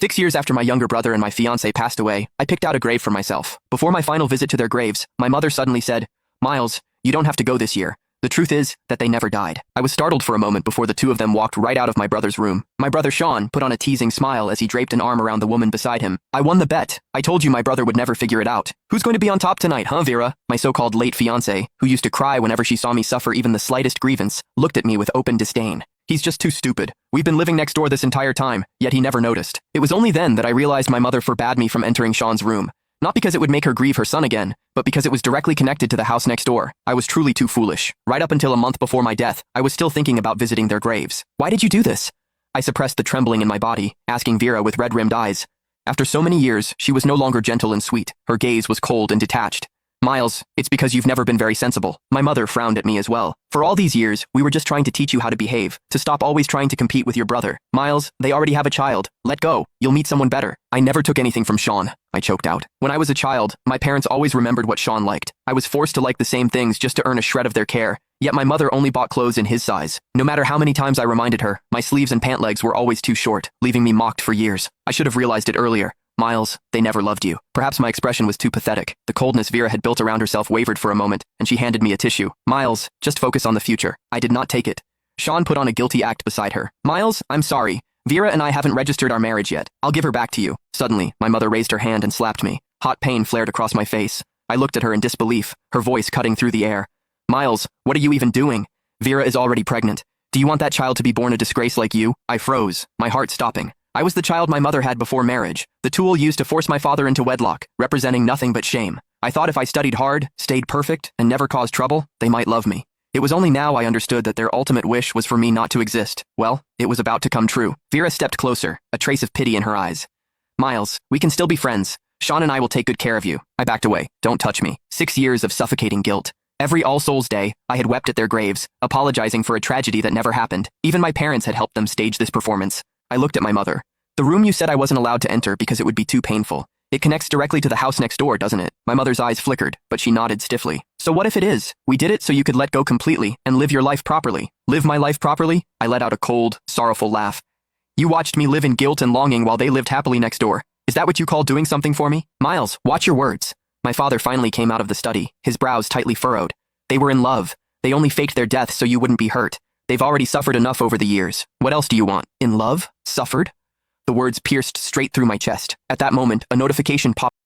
6 years after my younger brother and my fiancé passed away, I picked out a grave for myself. Before my final visit to their graves, my mother suddenly said, "Miles, you don't have to go this year." The truth is that they never died. I was startled for a moment before the two of them walked right out of my brother's room. My brother Sean put on a teasing smile as he draped an arm around the woman beside him. "I won the bet. I told you my brother would never figure it out. Who's going to be on top tonight, huh, Vera?" My so-called late fiancé, who used to cry whenever she saw me suffer even the slightest grievance, looked at me with open disdain. "He's just too stupid. We've been living next door this entire time, yet he never noticed." It was only then that I realized my mother forbade me from entering Sean's room. Not because it would make her grieve her son again, but because it was directly connected to the house next door. I was truly too foolish. Right up until a month before my death, I was still thinking about visiting their graves. "Why did you do this?" I suppressed the trembling in my body, asking Vera with red-rimmed eyes. After so many years, she was no longer gentle and sweet. Her gaze was cold and detached. "Miles, it's because you've never been very sensible." My mother frowned at me as well. "For all these years, we were just trying to teach you how to behave, to stop always trying to compete with your brother. Miles, they already have a child. Let go. You'll meet someone better." "I never took anything from Sean," I choked out. "When I was a child, my parents always remembered what Sean liked. I was forced to like the same things just to earn a shred of their care. Yet my mother only bought clothes in his size. No matter how many times I reminded her, my sleeves and pant legs were always too short, leaving me mocked for years. I should have realized it earlier. Miles, they never loved you." Perhaps my expression was too pathetic. The coldness Vera had built around herself wavered for a moment, and she handed me a tissue. "Miles, just focus on the future." I did not take it. Sean put on a guilty act beside her. "Miles, I'm sorry. Vera and I haven't registered our marriage yet. I'll give her back to you." Suddenly, my mother raised her hand and slapped me. Hot pain flared across my face. I looked at her in disbelief, her voice cutting through the air. "Miles, what are you even doing? Vera is already pregnant. Do you want that child to be born a disgrace like you?" I froze, my heart stopping. I was the child my mother had before marriage, the tool used to force my father into wedlock, representing nothing but shame. I thought if I studied hard, stayed perfect, and never caused trouble, they might love me. It was only now I understood that their ultimate wish was for me not to exist. Well, it was about to come true. Vera stepped closer, a trace of pity in her eyes. "Miles, we can still be friends. Sean and I will take good care of you." I backed away. "Don't touch me." 6 years of suffocating guilt. Every All Souls Day, I had wept at their graves, apologizing for a tragedy that never happened. Even my parents had helped them stage this performance. I looked at my mother. "The room you said I wasn't allowed to enter because it would be too painful. It connects directly to the house next door, doesn't it?" My mother's eyes flickered, but she nodded stiffly. "So what if it is? We did it so you could let go completely and live your life properly." "Live my life properly?" I let out a cold, sorrowful laugh. "You watched me live in guilt and longing while they lived happily next door. Is that what you call doing something for me?" "Miles, watch your words." My father finally came out of the study, his brows tightly furrowed. "They were in love. They only faked their death so you wouldn't be hurt. They've already suffered enough over the years. What else do you want?" "In love? Suffered?" The words pierced straight through my chest. At that moment, a notification popped